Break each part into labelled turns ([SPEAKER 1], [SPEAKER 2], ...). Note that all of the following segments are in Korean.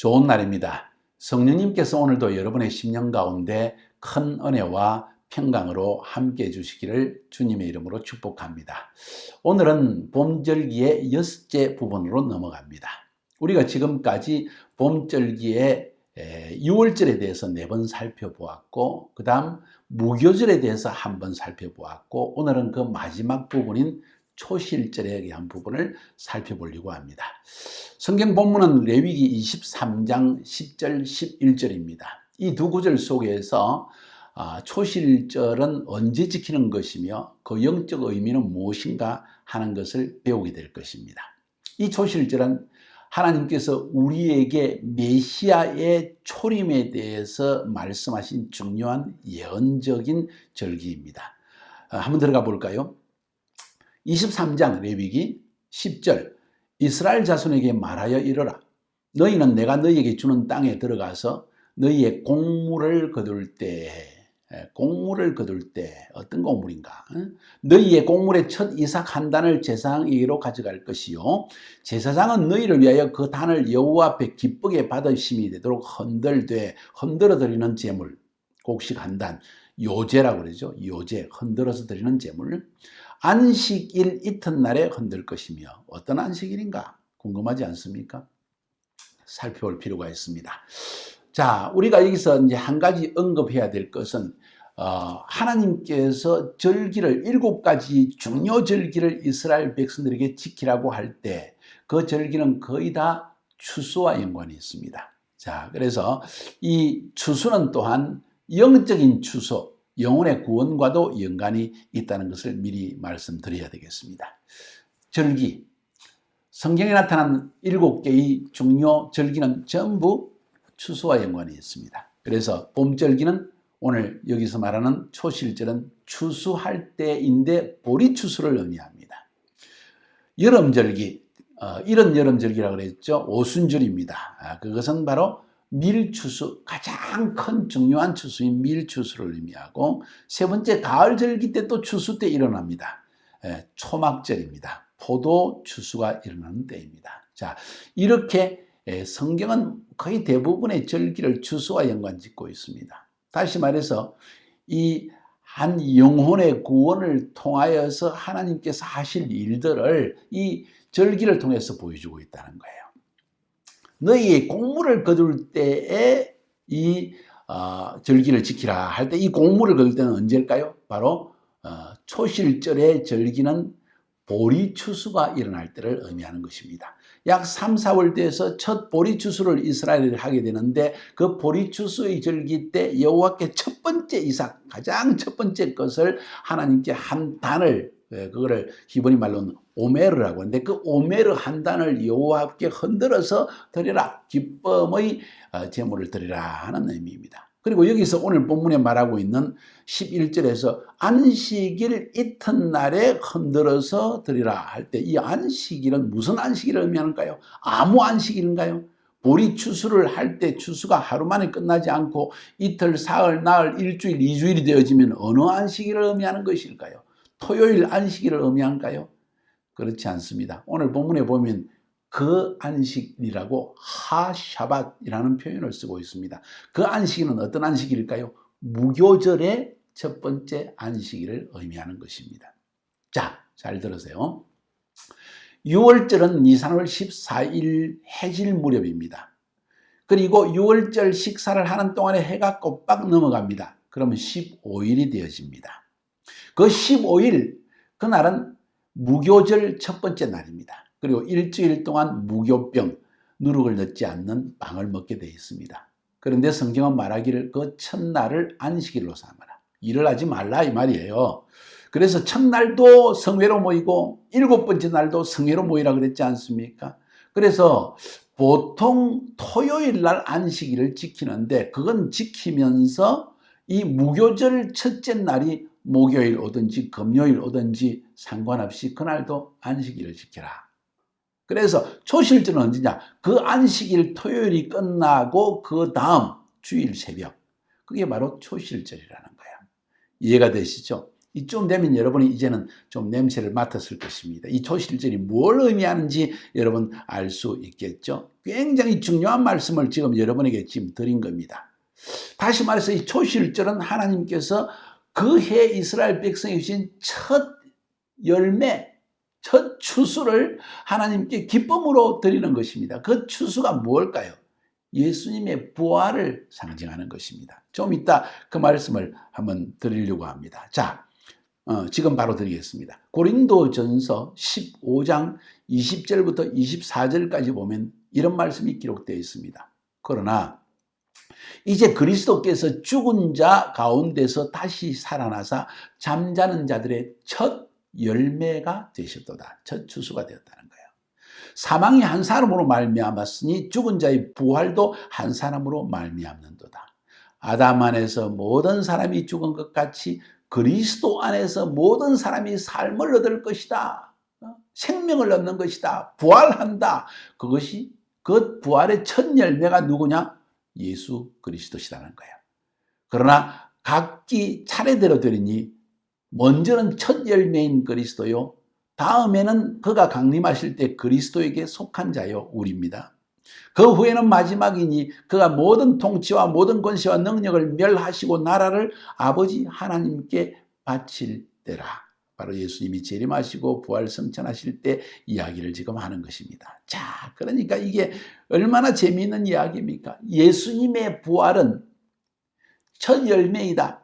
[SPEAKER 1] 좋은 날입니다. 성령님께서 오늘도 여러분의 심령 가운데 큰 은혜와 평강으로 함께 해주시기를 주님의 이름으로 축복합니다. 오늘은 봄절기의 6째 부분으로 넘어갑니다. 우리가 지금까지 봄절기의 6월절에 대해서 4번 살펴보았고, 그 다음 무교절에 대해서 한 번 살펴보았고, 오늘은 그 마지막 부분인 초실절에 대한 부분을 살펴보려고 합니다. 성경 본문은 레위기 23장 10절 11절입니다. 이 두 구절 속에서 초실절은 언제 지키는 것이며 그 영적 의미는 무엇인가 하는 것을 배우게 될 것입니다. 이 초실절은 하나님께서 우리에게 메시아의 초림에 대해서 말씀하신 중요한 예언적인 절기입니다. 한번 들어가 볼까요? 23장 레위기 10절 이스라엘 자손에게 말하여 이르라. 너희는 내가 너희에게 주는 땅에 들어가서 너희의 곡물을 거둘 때 어떤 곡물인가? 너희의 곡물의 첫 이삭 한 단을 제사장에게로 가져갈 것이요 제사장은 너희를 위하여 그 단을 여호와 앞에 기쁘게 받으심이 되도록 흔들어 드리는 제물, 곡식 한 단, 요제라고 그러죠. 요제, 흔들어서 드리는 제물. 안식일 이튿날에 흔들 것이며 어떤 안식일인가 궁금하지 않습니까? 살펴볼 필요가 있습니다. 자, 우리가 여기서 이제 한 가지 언급해야 될 것은 하나님께서 절기를 7가지 중요 절기를 이스라엘 백성들에게 지키라고 할 때 그 절기는 거의 다 추수와 연관이 있습니다. 자, 그래서 이 추수는 또한 영적인 추수, 영혼의 구원과도 연관이 있다는 것을 미리 말씀드려야 되겠습니다. 절기, 성경에 나타난 7개의 중요 절기는 전부 추수와 연관이 있습니다. 그래서 봄절기는 오늘 여기서 말하는 초실절은 추수할 때인데 보리추수를 의미합니다. 여름절기, 이런 여름절기라고 그랬죠. 오순절입니다. 그것은 바로 밀추수, 가장 큰 중요한 추수인 밀추수를 의미하고, 세 번째 가을절기 때 또 추수 때 일어납니다. 초막절입니다. 포도 추수가 일어나는 때입니다. 자, 이렇게 성경은 거의 대부분의 절기를 추수와 연관짓고 있습니다. 다시 말해서 이 한 영혼의 구원을 통하여서 하나님께서 하실 일들을 이 절기를 통해서 보여주고 있다는 거예요. 너희의 곡물을 거둘 때에 이 절기를 지키라 할 때 이 곡물을 거둘 때는 언제일까요? 바로 초실절의 절기는 보리추수가 일어날 때를 의미하는 것입니다. 약 3, 4월 돼서 첫 보리추수를 이스라엘이 하게 되는데 그 보리추수의 절기 때 여호와께 첫 번째 이삭, 가장 첫 번째 것을 하나님께 한 단을, 그거를 히브리 말로는 오메르라고 하는데 그 오메르 한 단을 여호와께 흔들어서 드리라, 기쁨의 제물을 드리라 하는 의미입니다. 그리고 여기서 오늘 본문에 말하고 있는 11절에서 안식일 이튿날에 흔들어서 드리라 할 때 이 안식일은 무슨 안식일을 의미하는가요? 아무 안식일인가요? 보리 추수를 할 때 추수가 하루 만에 끝나지 않고 이틀, 사흘, 나흘, 일주일, 2주일이 되어지면 어느 안식일을 의미하는 것일까요? 토요일 안식일을 의미할까요? 그렇지 않습니다. 오늘 본문에 보면 그 안식이라고 하샤밧이라는 표현을 쓰고 있습니다. 그 안식일은 어떤 안식일일까요? 무교절의 첫 번째 안식일을 의미하는 것입니다. 자, 잘 들으세요. 6월절은 니산월 14일 해질 무렵입니다. 그리고 6월절 식사를 하는 동안에 해가 꼬박 넘어갑니다. 그러면 15일이 되어집니다. 그 15일, 그날은 무교절 첫 번째 날입니다. 그리고 일주일 동안 무교병, 누룩을 넣지 않는 빵을 먹게 되어 있습니다. 그런데 성경은 말하기를 그 첫날을 안식일로 삼아라. 일을 하지 말라 이 말이에요. 그래서 첫날도 성회로 모이고 7번째 날도 성회로 모이라 그랬지 않습니까? 그래서 보통 토요일 날 안식일을 지키는데 그건 지키면서 이 무교절 첫째 날이 목요일 오든지 금요일 오든지 상관없이 그날도 안식일을 지켜라. 그래서 초실절은 언제냐? 그 안식일 토요일이 끝나고 그 다음 주일 새벽. 그게 바로 초실절이라는 거예요. 이해가 되시죠? 이쯤 되면 여러분이 이제는 좀 냄새를 맡았을 것입니다. 이 초실절이 뭘 의미하는지 여러분 알 수 있겠죠? 굉장히 중요한 말씀을 지금 여러분에게 지금 드린 겁니다. 다시 말해서 이 초실절은 하나님께서 그 해 이스라엘 백성이 주신 첫 열매, 첫 추수를 하나님께 기쁨으로 드리는 것입니다. 그 추수가 무엇일까요? 예수님의 부활을 상징하는 것입니다. 좀 이따 그 말씀을 한번 드리려고 합니다. 자, 지금 바로 드리겠습니다. 고린도전서 15장 20절부터 24절까지 보면 이런 말씀이 기록되어 있습니다. 그러나 이제 그리스도께서 죽은 자 가운데서 다시 살아나사 잠자는 자들의 첫 열매가 되셨도다. 첫 추수가 되었다는 거예요. 사망이 한 사람으로 말미암았으니 죽은 자의 부활도 한 사람으로 말미암는도다. 아담 안에서 모든 사람이 죽은 것 같이 그리스도 안에서 모든 사람이 삶을 얻을 것이다. 생명을 얻는 것이다. 부활한다. 그것이 그 부활의 첫 열매가 누구냐? 예수 그리스도시다는 거예요. 그러나 각기 차례대로 되리니 먼저는 첫 열매인 그리스도요. 다음에는 그가 강림하실 때 그리스도에게 속한 자요 우리입니다. 그 후에는 마지막이니 그가 모든 통치와 모든 권세와 능력을 멸하시고 나라를 아버지 하나님께 바칠 때라. 바로 예수님이 재림하시고 부활 성천하실 때 이야기를 지금 하는 것입니다. 자, 그러니까 이게 얼마나 재미있는 이야기입니까? 예수님의 부활은 첫 열매이다.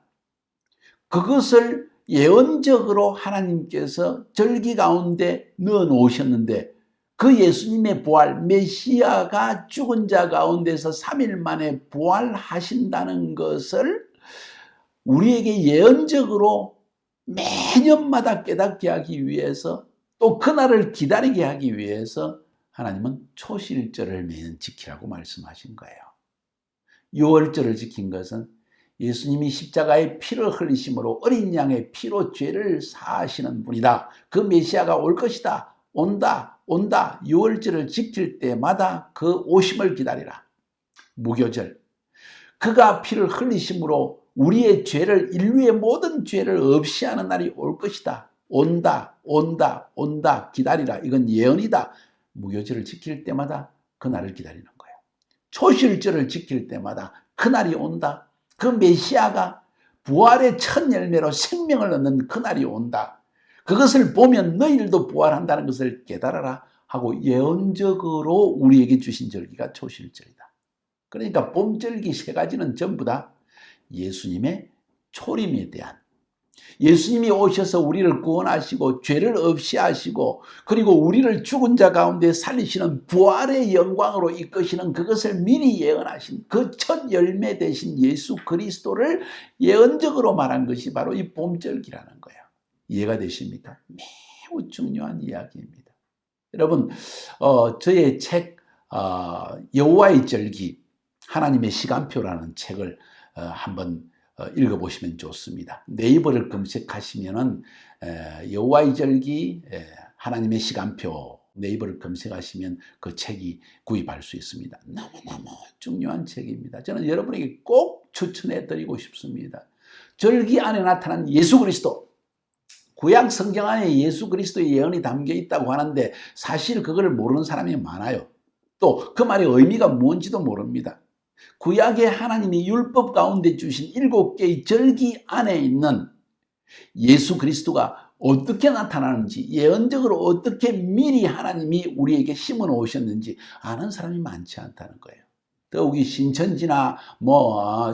[SPEAKER 1] 그것을 예언적으로 하나님께서 절기 가운데 넣어 놓으셨는데 그 예수님의 부활, 메시아가 죽은 자 가운데서 3일 만에 부활하신다는 것을 우리에게 예언적으로 매년마다 깨닫게 하기 위해서 또 그날을 기다리게 하기 위해서 하나님은 초실절을 매년 지키라고 말씀하신 거예요. 6월절을 지킨 것은 예수님이 십자가의 피를 흘리심으로 어린 양의 피로 죄를 사하시는 분이다. 그 메시아가 올 것이다. 온다. 6월절을 지킬 때마다 그 오심을 기다리라. 무교절. 그가 피를 흘리심으로 우리의 죄를, 인류의 모든 죄를 없이 하는 날이 올 것이다. 온다. 기다리라. 이건 예언이다. 무교절을 지킬 때마다 그 날을 기다리는 거예요. 초실절을 지킬 때마다 그 날이 온다. 그 메시아가 부활의 첫 열매로 생명을 얻는 그날이 온다. 그것을 보면 너희들도 부활한다는 것을 깨달아라 하고 예언적으로 우리에게 주신 절기가 초실절이다. 그러니까 봄절기 세 가지는 전부 다 예수님의 초림에 대한, 예수님이 오셔서 우리를 구원하시고 죄를 없이 하시고 그리고 우리를 죽은 자 가운데 살리시는 부활의 영광으로 이끄시는 그것을 미리 예언하신 그 첫 열매 되신 예수 그리스도를 예언적으로 말한 것이 바로 이 봄절기라는 거예요. 이해가 되십니까? 매우 중요한 이야기입니다. 여러분, 저의 책 여호와의 절기 하나님의 시간표라는 책을 한번 읽어보시면 좋습니다. 네이버를 검색하시면은 여호와의 절기 하나님의 시간표 네이버를 검색하시면 그 책이 구입할 수 있습니다. 너무너무 중요한 책입니다. 저는 여러분에게 꼭 추천해 드리고 싶습니다. 절기 안에 나타난 예수 그리스도, 구약 성경 안에 예수 그리스도의 예언이 담겨 있다고 하는데 사실 그걸 모르는 사람이 많아요. 또 그 말의 의미가 뭔지도 모릅니다. 구약의 하나님이 율법 가운데 주신 7개의 절기 안에 있는 예수 그리스도가 어떻게 나타나는지, 예언적으로 어떻게 미리 하나님이 우리에게 심어 놓으셨는지 아는 사람이 많지 않다는 거예요. 더욱이 신천지나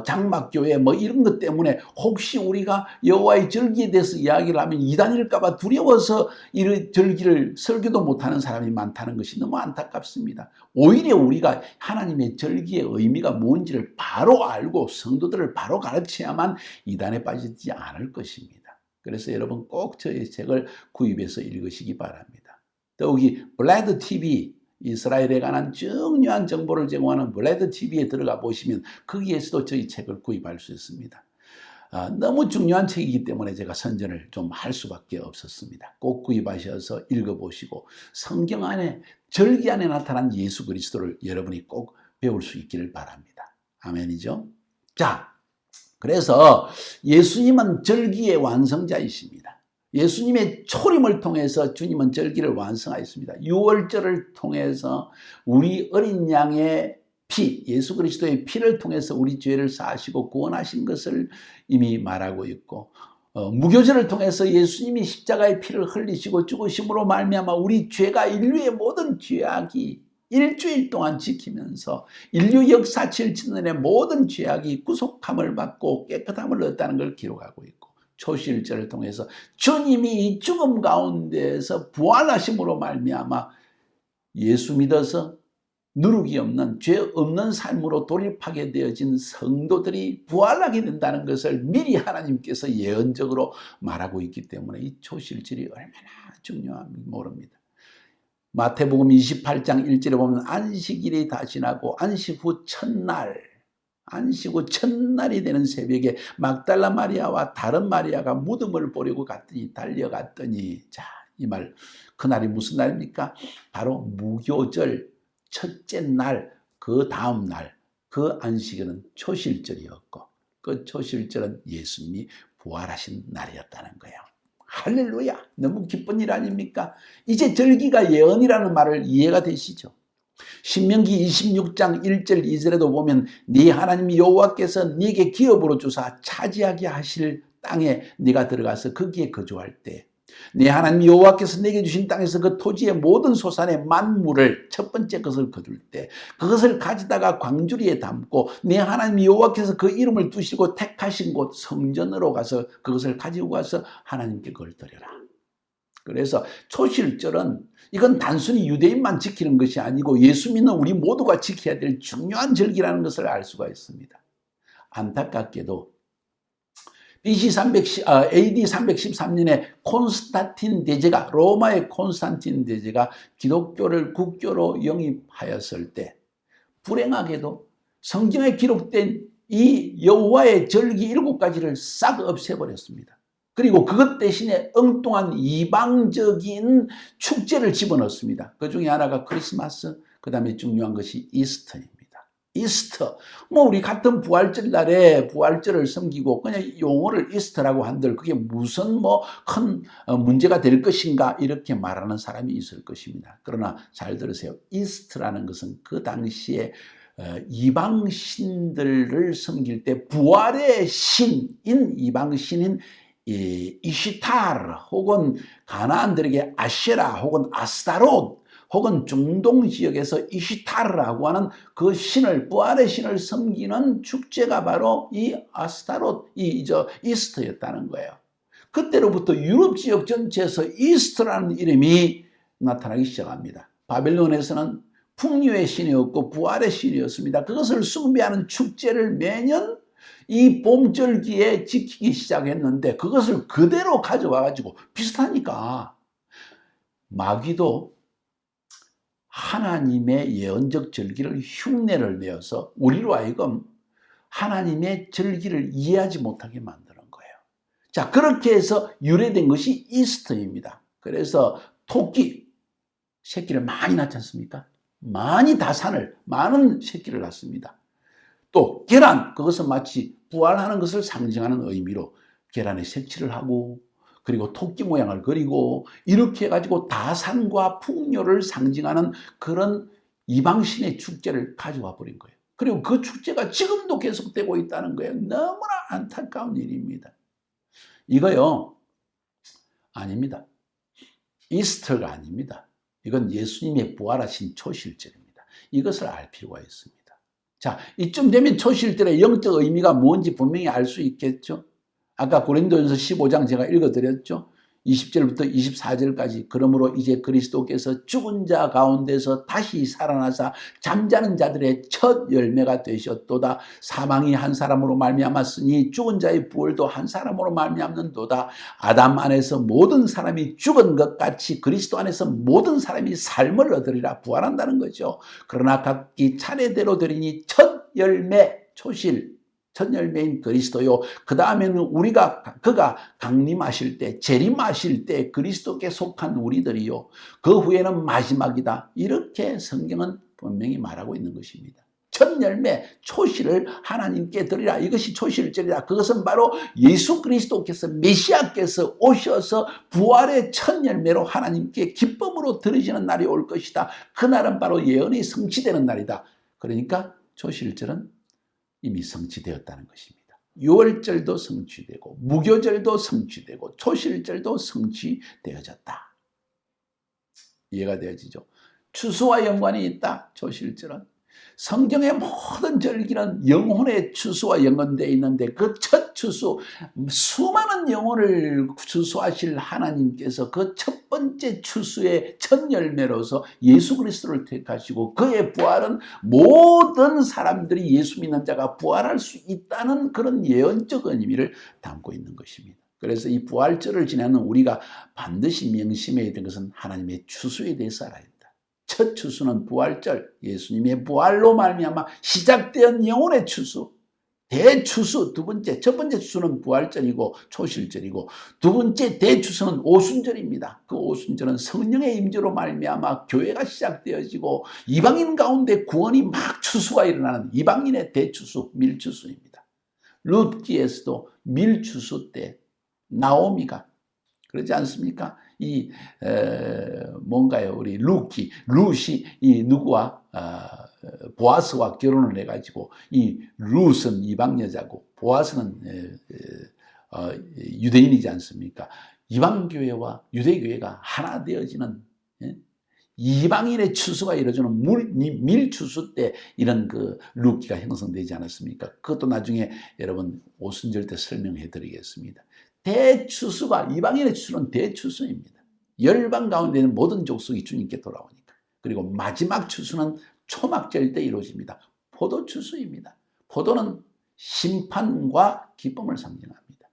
[SPEAKER 1] 장막교회 이런 것 때문에 혹시 우리가 여호와의 절기에 대해서 이야기를 하면 이단일까 봐 두려워서 이 절기를 설교도 못하는 사람이 많다는 것이 너무 안타깝습니다. 오히려 우리가 하나님의 절기의 의미가 뭔지를 바로 알고 성도들을 바로 가르쳐야만 이단에 빠지지 않을 것입니다. 그래서 여러분 꼭 저의 책을 구입해서 읽으시기 바랍니다. 더욱이 블레드 TV, 이스라엘에 관한 중요한 정보를 제공하는 블레드 TV에 들어가 보시면 거기에서도 저희 책을 구입할 수 있습니다. 너무 중요한 책이기 때문에 제가 선전을 좀 할 수밖에 없었습니다. 꼭 구입하셔서 읽어보시고 성경 안에, 절기 안에 나타난 예수 그리스도를 여러분이 꼭 배울 수 있기를 바랍니다. 아멘이죠? 자, 그래서 예수님은 절기의 완성자이십니다. 예수님의 초림을 통해서 주님은 절기를 완성하였습니다. 유월절을 통해서 우리 어린 양의 피, 예수 그리스도의 피를 통해서 우리 죄를 사하시고 구원하신 것을 이미 말하고 있고, 무교절을 통해서 예수님이 십자가의 피를 흘리시고 죽으심으로 말미암아 우리 죄가 인류의 모든 죄악이 일주일 동안 지키면서 인류 역사 7,000년의 모든 죄악이 구속함을 받고 깨끗함을 얻었다는 걸 기록하고 있고, 초실절을 통해서 주님이 이 죽음 가운데에서 부활하심으로 말미암아 예수 믿어서 누룩이 없는 죄 없는 삶으로 돌입하게 되어진 성도들이 부활하게 된다는 것을 미리 하나님께서 예언적으로 말하고 있기 때문에 이 초실절이 얼마나 중요한지 모릅니다. 마태복음 28장 1절에 보면 안식일이 다 지나고 안식 후 첫날이 되는 새벽에 막달라 마리아와 다른 마리아가 무덤을 보려고 달려갔더니, 자, 이 말, 그날이 무슨 날입니까? 바로 무교절 첫째 날, 그 다음 날, 그 안식일은 초실절이었고, 그 초실절은 예수님이 부활하신 날이었다는 거예요. 할렐루야! 너무 기쁜 일 아닙니까? 이제 절기가 예언이라는 말을 이해가 되시죠? 신명기 26장 1절 2절에도 보면 네 하나님 여호와께서 네게 기업으로 주사 차지하게 하실 땅에 네가 들어가서 거기에 거주할 때 네 하나님 여호와께서 내게 주신 땅에서 그 토지의 모든 소산의 만물을 첫 번째 것을 거둘 때 그것을 가져다가 광주리에 담고 네 하나님 여호와께서 그 이름을 두시고 택하신 곳 성전으로 가서 그것을 가지고 가서 하나님께 그걸 드려라. 그래서 초실절은 이건 단순히 유대인만 지키는 것이 아니고 예수 믿는 우리 모두가 지켜야 될 중요한 절기라는 것을 알 수가 있습니다. 안타깝게도 AD 313년에 콘스탄틴 대제가, 로마의 콘스탄틴 대제가 기독교를 국교로 영입하였을 때 불행하게도 성경에 기록된 이 여호와의 절기 7가지를 싹 없애버렸습니다. 그리고 그것 대신에 엉뚱한 이방적인 축제를 집어넣습니다. 그 중에 하나가 크리스마스, 그 다음에 중요한 것이 이스터입니다. 이스터. 우리 같은 부활절 날에 부활절을 섬기고 그냥 용어를 이스터라고 한들 그게 무슨 큰 문제가 될 것인가 이렇게 말하는 사람이 있을 것입니다. 그러나 잘 들으세요. 이스터라는 것은 그 당시에 이방 신들을 섬길 때 부활의 신인 이방 신인 이시타르 혹은 가나안들에게 아셰라 혹은 아스타롯 혹은 중동 지역에서 이시타르라고 하는 그 신을, 부활의 신을 섬기는 축제가 바로 이 아스타롯, 이스터였다는 거예요. 그때로부터 유럽 지역 전체에서 이스터라는 이름이 나타나기 시작합니다. 바벨론에서는 풍류의 신이었고 부활의 신이었습니다. 그것을 숭배하는 축제를 매년 이 봄절기에 지키기 시작했는데 그것을 그대로 가져와가지고 비슷하니까 마귀도 하나님의 예언적 절기를 흉내를 내어서 우리로 하여금 하나님의 절기를 이해하지 못하게 만드는 거예요. 자, 그렇게 해서 유래된 것이 이스터입니다. 그래서 토끼 새끼를 많이 낳지 않습니까? 많은 새끼를 낳습니다. 또 계란, 그것은 마치 부활하는 것을 상징하는 의미로 계란에 색칠을 하고 그리고 토끼 모양을 그리고 이렇게 해가지고 다산과 풍요를 상징하는 그런 이방신의 축제를 가져와 버린 거예요. 그리고 그 축제가 지금도 계속되고 있다는 거예요. 너무나 안타까운 일입니다. 이거요, 아닙니다. 이스터가 아닙니다. 이건 예수님의 부활하신 초실절입니다. 이것을 알 필요가 있습니다. 자, 이쯤 되면 초실절의 영적 의미가 뭔지 분명히 알 수 있겠죠. 아까 고린도전서 15장 제가 읽어드렸죠. 20절부터 24절까지 그러므로 이제 그리스도께서 죽은 자 가운데서 다시 살아나사 잠자는 자들의 첫 열매가 되셨도다. 사망이 한 사람으로 말미암았으니 죽은 자의 부활도 한 사람으로 말미암는도다. 아담 안에서 모든 사람이 죽은 것 같이 그리스도 안에서 모든 사람이 삶을 얻으리라. 부활한다는 거죠. 그러나 각기 차례대로 드리니 첫 열매 초실 첫 열매인 그리스도요. 그 다음에는 그가 강림하실 때, 재림하실 때 그리스도께 속한 우리들이요. 그 후에는 마지막이다. 이렇게 성경은 분명히 말하고 있는 것입니다. 첫 열매, 초실을 하나님께 드리라. 이것이 초실절이라. 그것은 바로 예수 그리스도께서 메시아께서 오셔서 부활의 첫 열매로 하나님께 기쁨으로 드리시는 날이 올 것이다. 그날은 바로 예언이 성취되는 날이다. 그러니까 초실절은 이미 성취되었다는 것입니다. 유월절도 성취되고 무교절도 성취되고 초실절도 성취되어졌다. 이해가 되어지죠? 추수와 연관이 있다. 초실절은 성경의 모든 절기는 영혼의 추수와 연관되어 있는데 그 첫 추수, 수많은 영혼을 추수하실 하나님께서 그 첫 번째 추수의 첫 열매로서 예수 그리스도를 택하시고 그의 부활은 모든 사람들이 예수 믿는 자가 부활할 수 있다는 그런 예언적 의미를 담고 있는 것입니다. 그래서 이 부활절을 지내는 우리가 반드시 명심해야 될 것은 하나님의 추수에 대해서 알아야 된다. 첫 추수는 부활절, 예수님의 부활로 말미암아 시작된 영혼의 추수, 대추수. 두 번째, 첫 번째 추수는 부활절이고 초실절이고 두 번째 대추수는 오순절입니다. 그 오순절은 성령의 임재로 말미암아 교회가 시작되어지고 이방인 가운데 구원이 막 추수가 일어나는 이방인의 대추수, 밀추수입니다. 룻기에서도 밀추수 때 나오미가 그러지 않습니까? 뭔가요? 우리 룻이 이 누구와 보아스와 결혼을 해가지고 이 룻은 이방 여자고 보아스는 유대인이지 않습니까? 이방 교회와 유대 교회가 하나 되어지는 이방인의 추수가 이루어지는 밀추수 때 이런 그 룻기가 형성되지 않았습니까? 그것도 나중에 여러분 오순절 때 설명해 드리겠습니다. 대추수가 이방인의 추수는 대추수입니다. 열방 가운데 있는 모든 족속이 주님께 돌아오니까. 그리고 마지막 추수는 초막절 때 이루어집니다. 포도추수입니다. 포도는 심판과 기쁨을 상징합니다.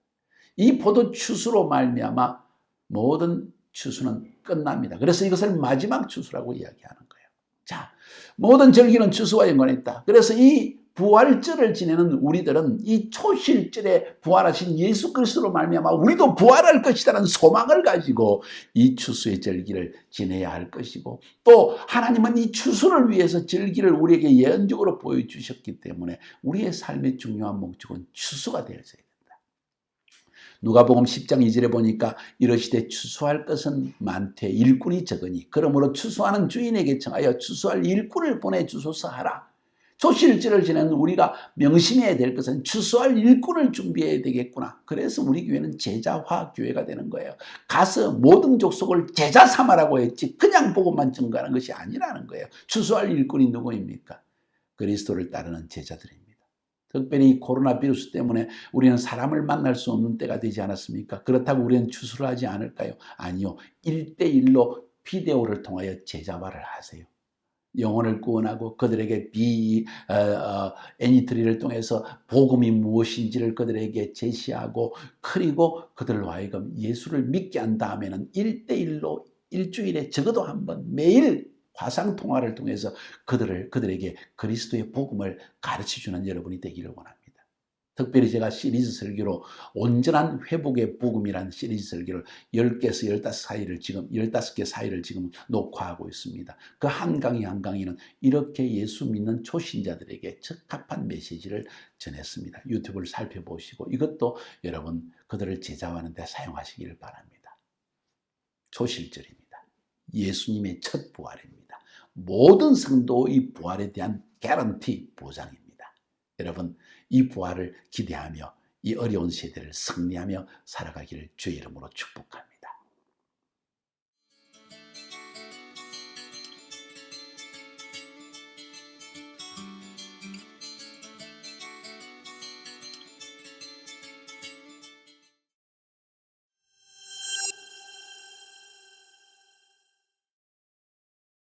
[SPEAKER 1] 이 포도추수로 말미암아 모든 추수는 끝납니다. 그래서 이것을 마지막 추수라고 이야기하는 거예요. 자, 모든 절기는 추수와 연관이 있다. 그래서 이 부활절을 지내는 우리들은 이 초실절에 부활하신 예수 그리스도로 말미암아 우리도 부활할 것이라는 소망을 가지고 이 추수의 절기를 지내야 할 것이고 또 하나님은 이 추수를 위해서 절기를 우리에게 예언적으로 보여주셨기 때문에 우리의 삶의 중요한 목적은 추수가 되어져야 된다. 누가복음 10장 2절에 보니까 이르시되 추수할 것은 많되 일꾼이 적으니 그러므로 추수하는 주인에게 청하여 추수할 일꾼을 보내주소서 하라. 초실절을 지내는 우리가 명심해야 될 것은 추수할 일꾼을 준비해야 되겠구나. 그래서 우리 교회는 제자화 교회가 되는 거예요. 가서 모든 족속을 제자 삼아라고 했지 그냥 복음만 증거하는 것이 아니라는 거예요. 추수할 일꾼이 누구입니까? 그리스도를 따르는 제자들입니다. 특별히 코로나 비루스 때문에 우리는 사람을 만날 수 없는 때가 되지 않았습니까? 그렇다고 우리는 추수를 하지 않을까요? 아니요. 1대1로 비데오를 통하여 제자화를 하세요. 영혼을 구원하고 그들에게 애니트리를 통해서 복음이 무엇인지를 그들에게 제시하고 그리고 그들로 하여금 예수를 믿게 한 다음에는 1대1로 일주일에 적어도 한 번 매일 화상통화를 통해서 그들에게 그리스도의 복음을 가르쳐주는 여러분이 되기를 원합니다. 특별히 제가 시리즈 설교로 온전한 회복의 복음이라는 시리즈 설교를 10개에서 15개 사이를 지금 녹화하고 있습니다. 그 한 강의 한 강의는 이렇게 예수 믿는 초신자들에게 적합한 메시지를 전했습니다. 유튜브를 살펴보시고 이것도 여러분 그들을 제자화하는 데 사용하시기를 바랍니다. 초실절입니다. 예수님의 첫 부활입니다. 모든 성도의 부활에 대한 개런티 보장입니다. 여러분 이 부활을 기대하며 이 어려운 세대를 승리하며 살아가기를 주의 이름으로 축복합니다.